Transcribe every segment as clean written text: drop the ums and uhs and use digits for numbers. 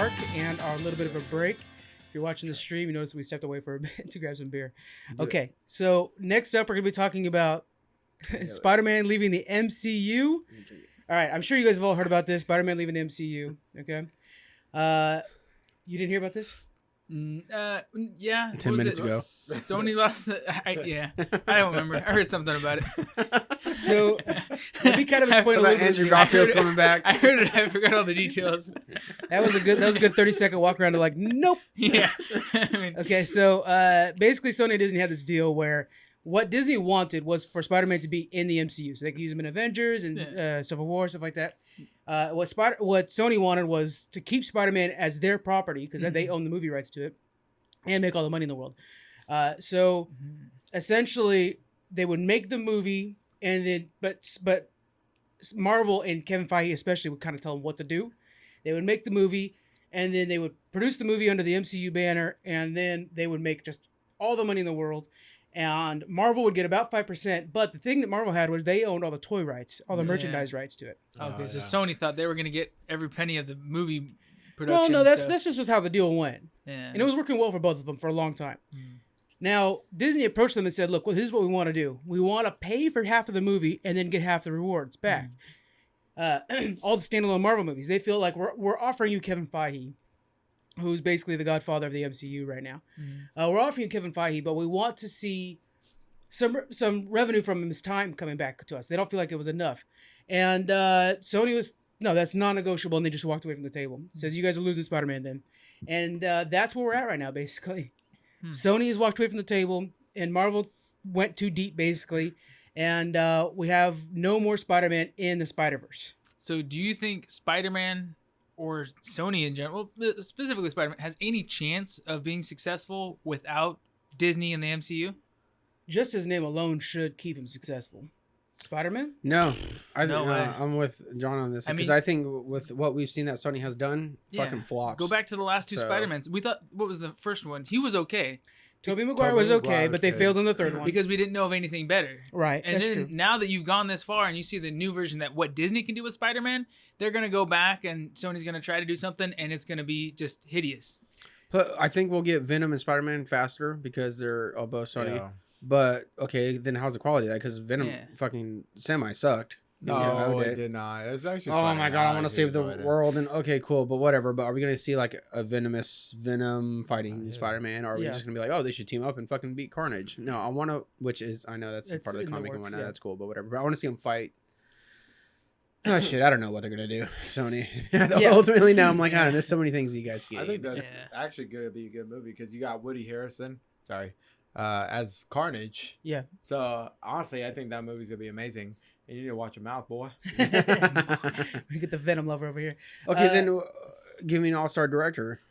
Mark and our little bit of a break. If you're watching the stream, you notice we stepped away for a bit to grab some beer. Okay, so next up, we're going to be talking about Spider-Man leaving the MCU. All right, I'm sure you guys have all heard about this. Spider-Man leaving the MCU. Okay. You didn't hear about this? Yeah. 10 minutes ago. Sony lost I don't remember. I heard something about it. So let me kind of explain a little bit. Andrew Garfield's coming back. I heard it. I forgot all the details. That was a good 30-second walk around to like, nope. Yeah. Okay, so basically Sony and Disney had this deal where what Disney wanted was for Spider-Man to be in the MCU, so they could use him in Avengers and Civil War, stuff like that. What Sony wanted was to keep Spider-Man as their property because they own the movie rights to it and make all the money in the world. So essentially, they would make the movie, and then but Marvel and Kevin Feige especially would kind of tell them what to do. They would make the movie, and then they would produce the movie under the MCU banner, and then they would make just all the money in the world. And Marvel would get about 5%, but the thing that Marvel had was they owned all the toy rights, all the merchandise rights to it. Okay, so Sony thought they were going to get every penny of the movie production. Well, no, that's just how the deal went. Yeah. And it was working well for both of them for a long time. Now, Disney approached them and said, look, well, this is what we want to do. We want to pay for half of the movie and then get half the rewards back. All the standalone Marvel movies, they feel like we're offering you Kevin Feige, who's basically the godfather of the MCU right now. We're offering you Kevin Feige, but we want to see some revenue from his time coming back to us. They don't feel like it was enough. And Sony was, no, that's non-negotiable, and they just walked away from the table. Says, you guys are losing Spider-Man then. And that's where we're at right now, basically. Sony has walked away from the table, and Marvel went too deep, basically. And we have no more Spider-Man in the Spider-Verse. So do you think Spider-Man or Sony in general, well, specifically Spider-Man, has any chance of being successful without Disney and the MCU? Just his name alone should keep him successful. Spider-Man? No, No way. I'm with John on this because I think with what we've seen that Sony has done, fucking flops. Go back to the last two Spider-Mans. We thought, what was the first one? He was okay. Tobey Maguire was okay, but they failed in the third one. Because we didn't know of anything better. Right, and that's then true. Now that you've gone this far and you see the new version that what Disney can do with Spider-Man, they're going to go back and Sony's going to try to do something and it's going to be just hideous. But I think we'll get Venom and Spider-Man faster because they're both Sony. Yeah. But, okay, then how's the quality of that? Because Venom fucking semi-sucked. No, it did not. It was actually funny. My God, I want to save the world. And okay, cool, but whatever. But are we going to see like a Venom fighting Spider-Man? Or are we just going to be like, oh, they should team up and fucking beat Carnage? No, I want to, which is, I know that's part of the comic and whatnot. That's cool, but whatever. But I want to see them fight. Oh, shit, I don't know what they're going to do, Sony. Ultimately, now I'm like, I don't know, there's so many things you guys can. I think that's actually going to be a good movie because you got Woody Harrelson. As Carnage. Yeah. So, honestly, I think that movie's going to be amazing. And you need to watch your mouth, boy. We get the Venom lover over here. Okay, then give me an all-star director.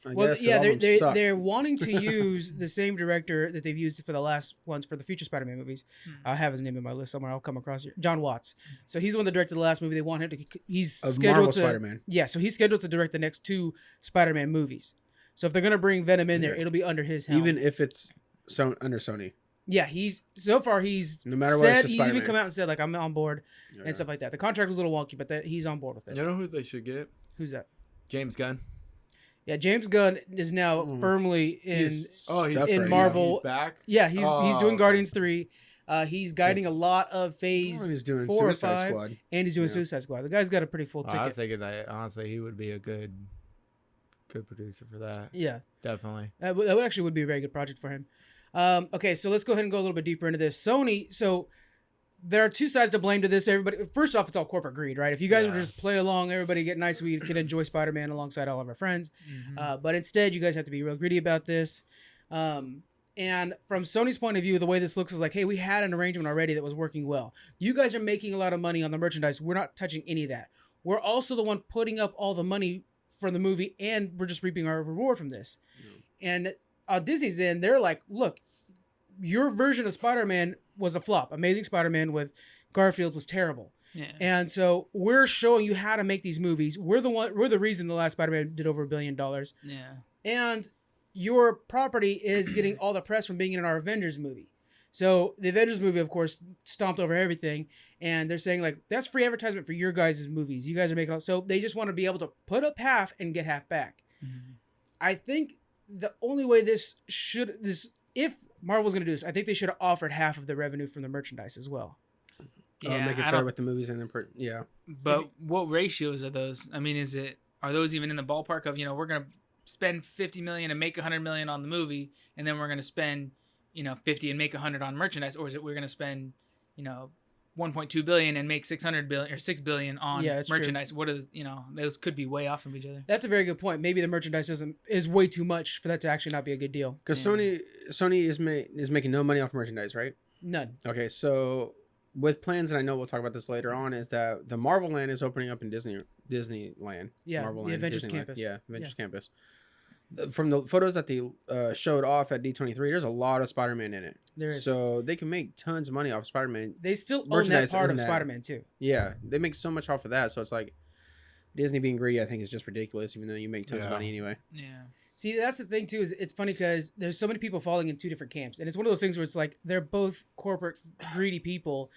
I guess, they're wanting to use the same director that they've used for the last ones for the future Spider-Man movies. I have his name in my list somewhere. I'll come across it. John Watts. So he's the one that directed the last movie. They want him to. He's scheduled Marvel to. Spider-Man. Yeah, so he's scheduled to direct the next two Spider-Man movies. So if they're gonna bring Venom in there, it'll be under his helm. Even if it's under Sony. Yeah, he's no matter what, he's even come out and said like I'm on board and stuff like that. The contract was a little wonky, but he's on board with it. You know who they should get? Who's that? James Gunn. Yeah, James Gunn is now firmly in Marvel. He's back. Yeah, he's doing Guardians 3. He's guiding a lot of Phase he's doing 4 or Suicide 5, Squad. And he's doing Suicide Squad. The guy's got a pretty full ticket. I was thinking that honestly he would be a good producer for that. Yeah, definitely. That would be a very good project for him. Okay, so let's go ahead and go a little bit deeper into this. Sony, so there are two sides to blame to this. Everybody, first off, it's all corporate greed, right? If you guys would just play along, everybody get nice, we can enjoy Spider-Man alongside all of our friends. But instead, you guys have to be real greedy about this. And from Sony's point of view, the way this looks is like, hey, we had an arrangement already that was working well. You guys are making a lot of money on the merchandise. We're not touching any of that. We're also the one putting up all the money for the movie, and we're just reaping our reward from this. And Disney's in, they're like, look, your version of Spider-Man was a flop. Amazing Spider-Man with Garfield was terrible. Yeah. And so we're showing you how to make these movies. We're the reason the last Spider-Man did over $1 billion. Yeah. And your property is getting all the press from being in our Avengers movie. So the Avengers movie, of course, stomped over everything, and they're saying like that's free advertisement for your guys' movies. You guys are making so they just want to be able to put up half and get half back. Mm-hmm. I think the only way if Marvel's going to do this, I think they should have offered half of the revenue from the merchandise as well. Yeah, make it fair with the movies and yeah. But what ratios are those? I mean, are those even in the ballpark of we're going to spend $50 million and make $100 million on the movie, and then we're going to spend 50 and make 100 on merchandise, or is it we're going to spend 1.2 billion and make 600 billion or 6 billion on merchandise? True. What is those could be way off from each other. That's a very good point. Maybe the merchandise is way too much for that to actually not be a good deal. Because Sony is making no money off merchandise, right? None. Okay, so with plans, and I know we'll talk about this later on, is that the Marvel Land is opening up in Disneyland. Yeah, Marvel the Land, Avengers Disneyland. Campus. Yeah, Avengers Campus. From the photos that they showed off at D23, there's a lot of Spider-Man in it. There is. So they can make tons of money off Spider-Man. They still own that part of Spider-Man too. Yeah, they make so much off of that. So it's like Disney being greedy, I think, is just ridiculous, even though you make tons of money anyway. Yeah. See, that's the thing too. Is it's funny because there's so many people falling in two different camps, and it's one of those things where it's like they're both corporate greedy people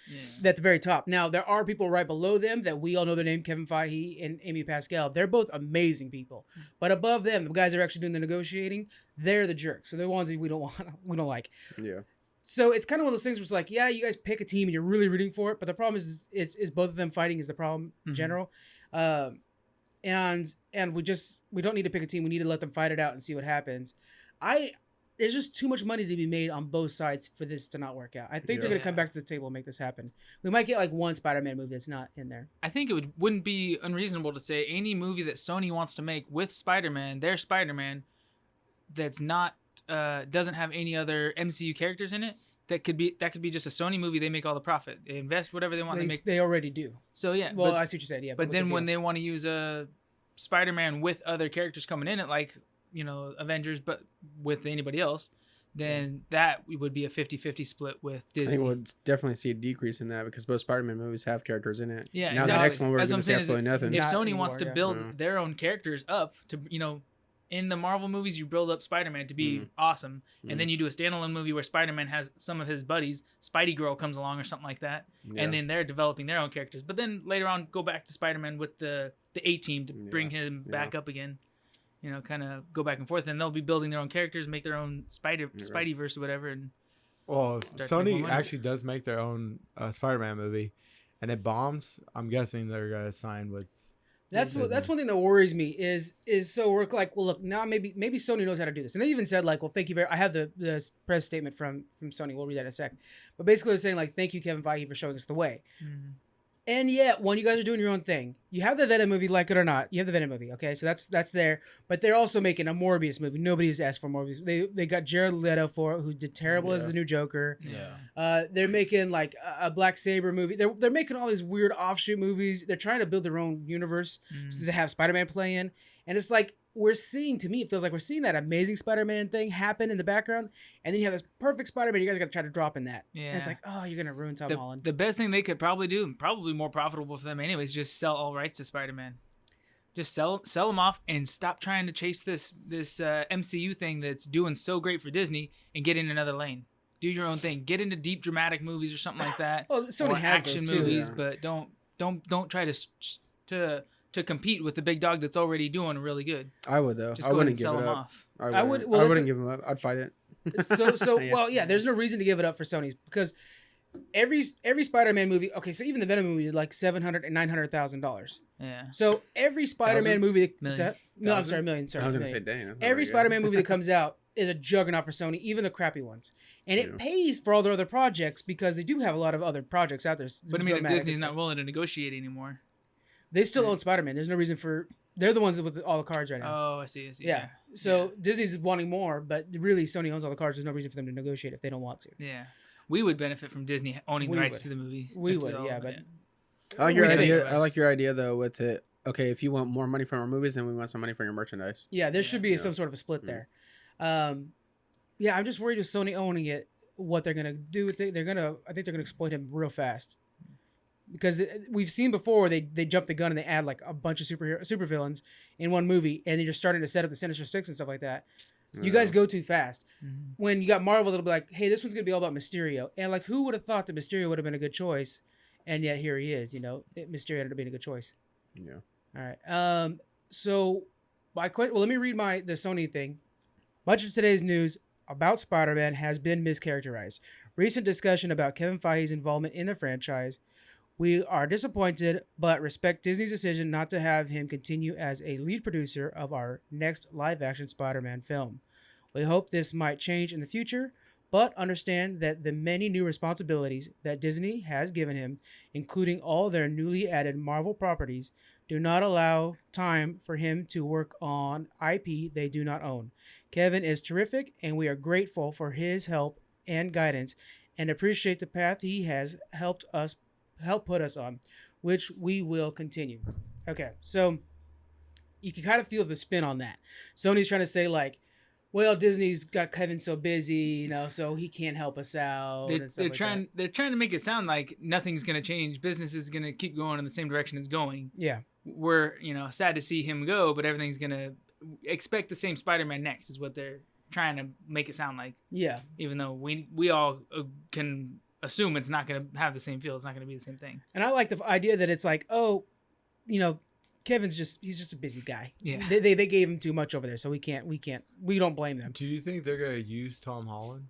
at the very top. Now there are people right below them that we all know their name, Kevin Feige and Amy Pascal. They're both amazing people, but above them, the guys that are actually doing the negotiating, they're the jerks. So they're the ones that we don't like. Yeah. So it's kind of one of those things where it's like, yeah, you guys pick a team and you're really rooting for it, but the problem is it's both of them fighting is the problem in general. And we don't need to pick a team. We need to let them fight it out and see what happens. There's just too much money to be made on both sides for this to not work out. I think they're going to come back to the table and make this happen. We might get like one Spider-Man movie that's not in there. I think wouldn't be unreasonable to say any movie that Sony wants to make with Spider-Man, their Spider-Man, that's not doesn't have any other MCU characters in it. That could be just a Sony movie. They make all the profit. They invest whatever they want. They already do. So yeah. Well, I see what you said. Yeah. But then when they want to use a Spider-Man with other characters coming in it, like Avengers, but with anybody else, then that would be a 50-50 split with Disney. I think we'll definitely see a decrease in that because both Spider-Man movies have characters in it. Yeah, now exactly. the next one we're going to see absolutely nothing. If Sony wants to build their own characters up to in the Marvel movies, you build up Spider-Man to be awesome, and then you do a standalone movie where Spider-Man has some of his buddies, Spidey Girl comes along or something like that, and then they're developing their own characters. But then later on, go back to Spider-Man with the A-Team to bring him back up again. Kind of go back and forth, and they'll be building their own characters, make their own Spideyverse or whatever. And Sony actually does make their own Spider-Man movie, and it bombs. I'm guessing they're gonna sign with. That's one thing that worries me is so we're like, well, look, now maybe Sony knows how to do this, and they even said like, well, thank you very. I have the press statement from Sony. We'll read that in a sec, but basically they're saying like, thank you, Kevin Feige, for showing us the way. Mm-hmm. And yet, when you guys are doing your own thing, you have the Venom movie, like it or not. You have the Venom movie, okay? So that's there. But they're also making a Morbius movie. Nobody's asked for Morbius. They got Jared Leto who did terrible as the new Joker. Yeah. They're making like a Black Saber movie. They're making all these weird offshoot movies. They're trying to build their own universe so they have Spider-Man play in. And it's like to me, it feels like we're seeing that amazing Spider-Man thing happen in the background, and then you have this perfect Spider-Man. You guys got to try to drop in that. Yeah. And it's like, oh, you're gonna ruin Tom Holland. The best thing they could probably do, and probably more profitable for them anyways, just sell all rights to Spider-Man. Just sell them off and stop trying to chase this MCU thing that's doing so great for Disney and get in another lane. Do your own thing. Get into deep dramatic movies or something like that. Well, Sony has action those too, movies, but don't try to compete with the big dog that's already doing really good. I would though. Just go ahead and sell them off. I wouldn't give them up. I'd fight it. There's no reason to give it up for Sony because every Spider-Man movie. Okay, so even the Venom movie did like $700,000 and $900,000. Yeah. So every Spider-Man movie million. Million. Sorry, I was million. gonna say, dang. Every Spider-Man movie that comes out is a juggernaut for Sony, even the crappy ones, and it pays for all their other projects because they do have a lot of other projects out there. But I mean, if Disney's not willing to negotiate anymore. They still own Spider-Man. There's no reason for... They're the ones with all the cards right now. Oh, I see. Yeah. So Disney's wanting more, but really Sony owns all the cards. There's no reason for them to negotiate if they don't want to. Yeah. We would benefit from Disney owning the rights to the movie. We would, yeah. But I like your idea. I like your idea, though, with it. Okay, if you want more money from our movies, then we want some money for your merchandise. Yeah, there should be some sort of a split there. I'm just worried with Sony owning it, what they're going to do with it. I think they're going to exploit him real fast. Because we've seen before they jump the gun and they add like a bunch of super villains in one movie, and then you're starting to set up the Sinister Six and stuff like that. You guys go too fast. when you got Marvel, it'll be like, hey, this one's gonna be all about Mysterio, and like, who would have thought that Mysterio would have been a good choice, and yet here he is. Mysterio ended up being a good choice. Yeah. All right. So let me read the Sony thing. Much of today's news about Spider-Man has been mischaracterized. Recent discussion about Kevin Feige's involvement in the franchise. We are disappointed, but respect Disney's decision not to have him continue as a lead producer of our next live-action Spider-Man film. We hope this might change in the future, but understand that the many new responsibilities that Disney has given him, including all their newly added Marvel properties, do not allow time for him to work on IP they do not own. Kevin is terrific, and we are grateful for his help and guidance, and appreciate the path he has helped put us on, which we will continue. Okay, so you can kind of feel the spin on that. Sony's trying to say like, well, Disney's got Kevin so busy, so he can't help us out. They're trying to make it sound like nothing's gonna change. Business is gonna keep going in the same direction it's going. Yeah, we're sad to see him go, but everything's gonna expect the same Spider-Man next is what they're trying to make it sound like. Yeah, even though we all can assume it's not gonna have the same feel. It's not gonna be the same thing. And I like the idea that it's like, Kevin's he's just a busy guy. Yeah. They gave him too much over there, so we don't blame them. Do you think they're going to use Tom Holland?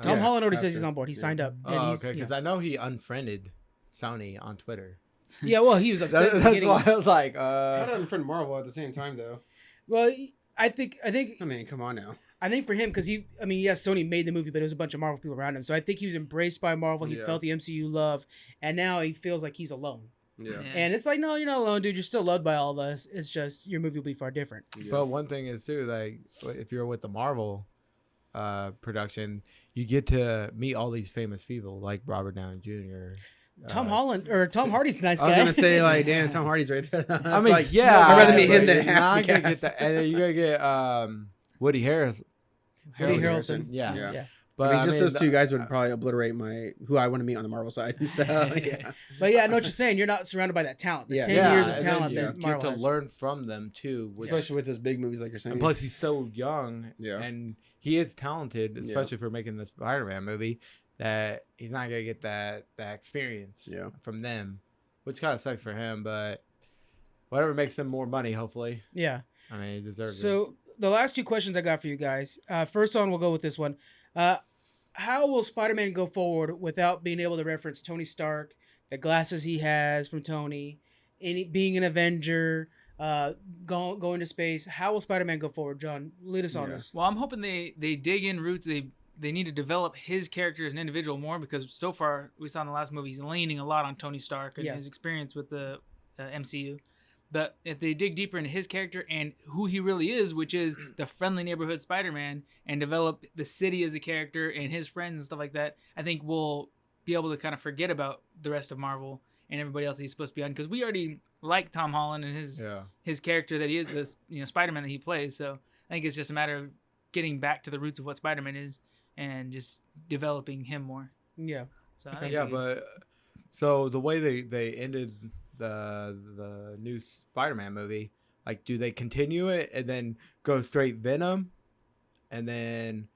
Tom Holland already says he's on board. He signed up. Oh, okay, because I know he unfriended Sony on Twitter. Yeah, well, he was upset. That's why I was like, How did unfriend Marvel at the same time, though? Well, I think. I mean, come on now. I think for him, because yes, Sony made the movie, but it was a bunch of Marvel people around him. So I think he was embraced by Marvel. He felt the MCU love, and now he feels like he's alone. Yeah. And it's like, no, you're not alone, dude. You're still loved by all of us. It's just your movie will be far different. Yeah. But one thing is too, like if you're with the Marvel production, you get to meet all these famous people like Robert Downey Jr. Tom Hardy's a nice guy. I was gonna say like, damn, Tom Hardy's right there. I mean, like, yeah, I'd rather meet him than you're half not the gonna cast. get and then you're gonna get Woody Harrelson. Woody Harrelson. Yeah. But I mean, those two guys would probably obliterate who I want to meet on the Marvel side. So yeah. But yeah, I know what you're saying. You're not surrounded by that talent. The 10 years of talent that Marvel get has. to learn from them too, especially with those big movies like you're saying. And plus, he's so young, and he is talented, especially for making the Spider-Man movie. That he's not gonna get that experience from them, which kind of sucks for him. But whatever makes them more money, hopefully. Yeah. I mean, he deserves it. So the last two questions I got for you guys. First one, we'll go with this one. How will Spider-Man go forward without being able to reference Tony Stark, the glasses he has from Tony, being an Avenger, going to space? How will Spider-Man go forward, John? Lead us on this. Well, I'm hoping they dig in roots. They need to develop his character as an individual more, because so far we saw in the last movie he's leaning a lot on Tony Stark and his experience with the MCU. But if they dig deeper into his character and who he really is, which is the friendly neighborhood Spider-Man, and develop the city as a character and his friends and stuff like that, I think we'll be able to kind of forget about the rest of Marvel and everybody else that he's supposed to be on, because we already like Tom Holland and his character that he is, this Spider-Man that he plays. So I think it's just a matter of getting back to the roots of what Spider-Man is and just developing him more. Yeah. So but so the way they ended the new Spider-Man movie, like, do they continue it and then go straight Venom, and then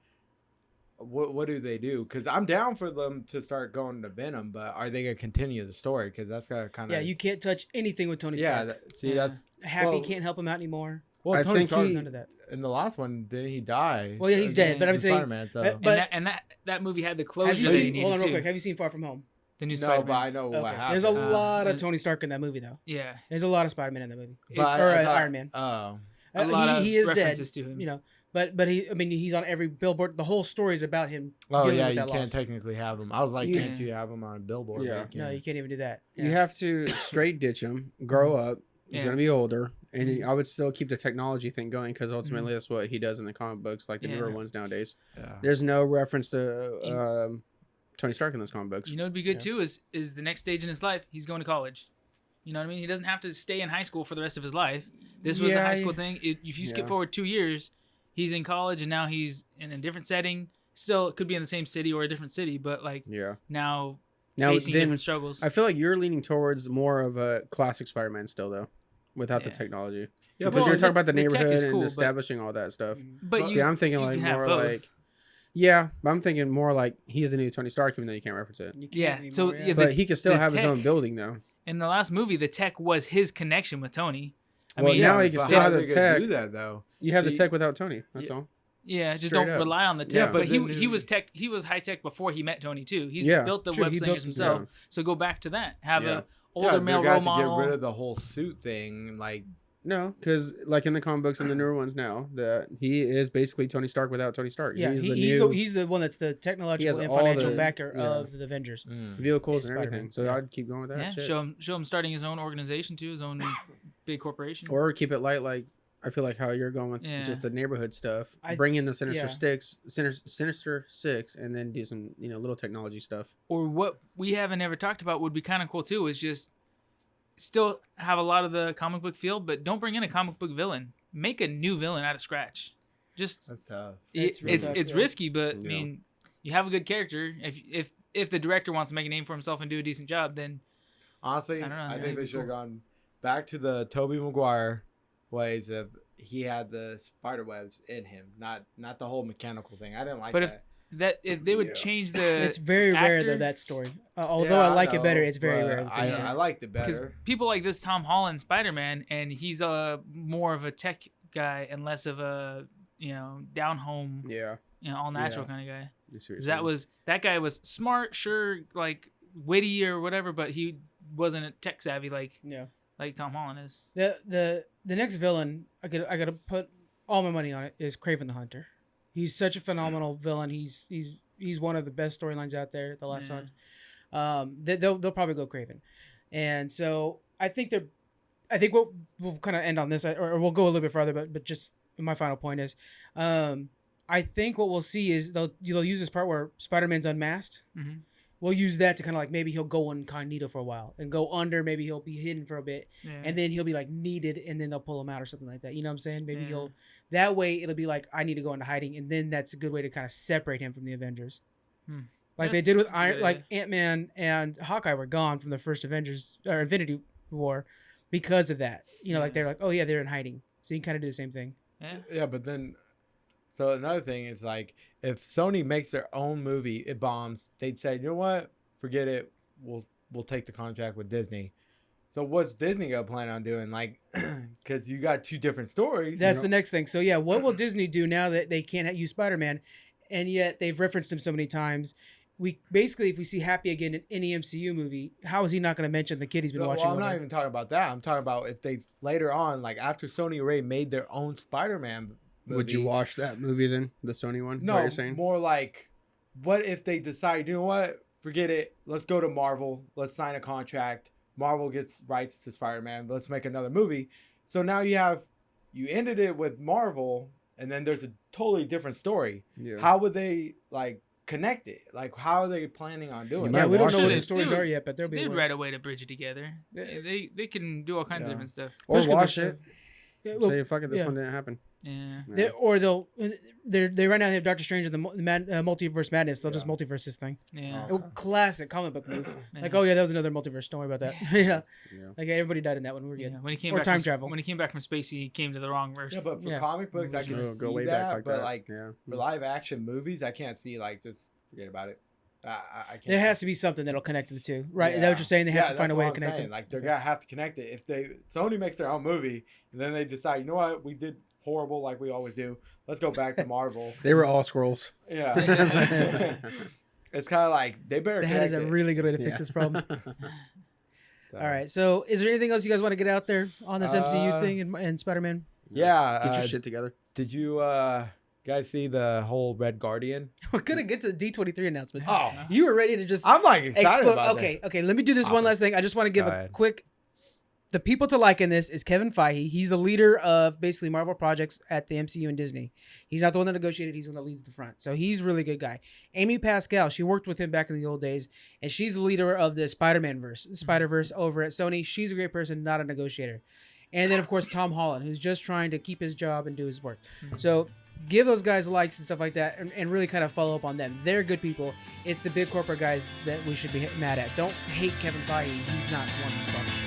what do they do? Because I'm down for them to start going to Venom, but are they gonna continue the story? Because that's got kind of you can't touch anything with Tony Stark. That's Happy can't help him out anymore. Well, I think none of that. In the last one, didn't he die? Well, yeah, he's dead. But I'm saying, Spider-Man, so. that movie had the closure. Hold on, real quick. Have you seen Far From Home? The new No, Spider-Man. but I know what happened. There's a lot of Tony Stark in that movie, though. Yeah. There's a lot of Spider-Man in that movie. But Iron Man. Oh. A lot of he is references dead, to him. But he's on every billboard. The whole story is about him. Oh yeah, with you that can't loss. technically have him. I was like, can't you have him on a billboard? Yeah. No, you can't even do that. You have to straight ditch him, grow up. He's gonna be older, and I would still keep the technology thing going, because ultimately that's what he does in the comic books, like the newer ones nowadays. Yeah. There's no reference to Tony Stark in those comic books. You know, what'd be good too is the next stage in his life. He's going to college. You know what I mean? He doesn't have to stay in high school for the rest of his life. This was a high school thing. If you skip forward 2 years, he's in college, and now he's in a different setting. Still, it could be in the same city or a different city, but now facing different struggles. I feel like you're leaning towards more of a classic Spider-Man still, though, without the technology. Yeah, because you're talking about the neighborhood and establishing all that stuff. But see, I'm thinking like more like Yeah, but I'm thinking more like he's the new Tony Stark, even though you can't reference it. You can't Yeah, anymore, so yeah. yeah, But he could still have his tech- own building, though. In the last movie, the tech was his connection with Tony. Well, now he can but still how have are the they gonna tech. do that though? You have the See- tech without Tony. That's all. Yeah, just Straight don't up. rely on the tech. Yeah, but but he then- was tech. He was high tech before he met Tony too. He's Yeah. built the True, web he slingers built- himself. yeah. So go back to that. Have Yeah. a older male they're role gonna have to model. get rid of the whole suit thing. Like, No, because like in the comic books and the newer ones now, that he is basically Tony Stark without Tony Stark. Yeah, he's the one that's the technological and all financial the- backer yeah. of the Avengers. vehicles It's and everything. Spider-Man. So Yeah. I'd keep going with that. Yeah, shit. show him starting his own organization too, his own big corporation. Or keep it light, like I feel like how you're going with Yeah. just the neighborhood stuff. I- Bring in the Sinister yeah. Sinister Six, and then do some little technology stuff. Or what we haven't ever talked about would be kind of cool too is just still have a lot of the comic book feel, but don't bring in a comic book villain. Make a new villain out of scratch. Just that's tough. It's real tough, it's yeah. risky, but I Yeah. mean, you have a good character. If the director wants to make a name for himself and do a decent job, then Honestly, I don't know, I yeah, think they it'd be should have cool. gone back to the Tobey Maguire ways of he had the spider webs in him, not the whole mechanical thing. I didn't like But that. if they would Yeah. change the It's very rare actor- though, that story. Although Yeah, I like it know, better, it's very but rare. I liked it because better. people like this Tom Holland Spider-Man, and he's more of a tech guy and less of a down home Yeah. all natural Yeah. kind of guy. I see what you're 'Cause saying. that guy was smart, sure, like witty or whatever, but he wasn't a tech savvy like Yeah. Tom Holland is. The next villain I gotta put all my money on it is Kraven the Hunter. He's such a phenomenal villain. He's one of the best storylines out there. The Last Yeah. Sons. They'll probably go Kraven, and so I think we'll kind of end on this, or we'll go a little bit further. But just my final point is, I think what we'll see is they'll use this part where Spider-Man's unmasked. Mhm. We'll use that to kind of like maybe he'll go incognito for a while and go under. Maybe he'll be hidden for a bit. Yeah. And then he'll be like needed, and then they'll pull him out or something like that. You know what I'm saying? Maybe Yeah. that way it'll be like I need to go into hiding, and then that's a good way to kind of separate him from the Avengers, like they did with that's a good idea. Ant-Man and Hawkeye were gone from the first Avengers or Infinity War because of that. Like they're like, oh yeah, they're in hiding, so you can kind of do the same thing. Yeah. Yeah, but then, so another thing is like, if Sony makes their own movie, it bombs. They'd say, you know what? Forget it. We'll take the contract with Disney. So what's Disney gonna plan on doing? Like, because you got two different stories. That's the next thing. So yeah, what will Disney do now that they can't use Spider-Man, and yet they've referenced him so many times? We basically, if we see Happy again in any MCU movie, how is he not going to mention the kid he's been watching? I'm not over? even talking about that. I'm talking about if they later on, like after Sony Ray made their own Spider-Man movie. Would you watch that movie then? The Sony one? Is No, what you're saying? more like, what if they decide, you know what? Forget it. Let's go to Marvel. Let's sign a contract. Marvel gets rights to Spider-Man. Let's make another movie. So now you ended it with Marvel, and then there's a totally different story. Yeah. How would they like connect it? Like, how are they planning on doing might Yeah, it? we don't watch know what it. the stories Dude, are yet, but there'll be. They'd a way. write a way to bridge it together. Yeah. They can do all kinds of Yeah. different stuff. Or Push could watch push it. Yeah, well, Say, fuck it, this yeah. one didn't happen. Yeah. They right now have Doctor Strange and the Multiverse Madness. They'll just multiverse this thing. Yeah. Oh, classic comic book move. Yeah. Like, oh yeah, that was another multiverse. Don't worry about that. yeah. Yeah. Like everybody died in that one. We're good. Yeah. When he came Or back time from, travel. When he came back from space, he came to the wrong verse. Yeah, but for Yeah. comic books, I can Go see way that, back like but that. like yeah. for live action movies, I can't see like just forget about it. I can't. There has to be something that'll connect the two, right? Is that what you're saying? They have to find a that's way what to I'm connect saying. it. Like they're gonna have to connect it. If Sony makes their own movie and then they decide, you know what, we did horrible like we always do. Let's go back to Marvel. They were all scrolls. Yeah. It's kind of like they better. That connect is a it. really good way to fix Yeah. this problem. So, All right. So, is there anything else you guys want to get out there on this MCU thing and Spider-Man? Yeah. Get your shit together. Did you guys see the whole Red Guardian? We're gonna get to the D23 announcement. Oh, You were ready to just I'm like excited about Okay, that. okay. Let me do this one Okay. last thing. I just want to give Go a ahead. quick. The people to like in this is Kevin Feige. He's the leader of basically Marvel projects at the MCU and Disney. He's not the one that negotiated. He's the one that leads the front. So he's a really good guy. Amy Pascal, she worked with him back in the old days, and she's the leader of the Spider-Man verse, Spider-Verse over at Sony. She's a great person, not a negotiator. And then, of course, Tom Holland, who's just trying to keep his job and do his work. So give those guys likes and stuff like that and really kind of follow up on them. They're good people. It's the big corporate guys that we should be mad at. Don't hate Kevin Feige. He's not the one responsible.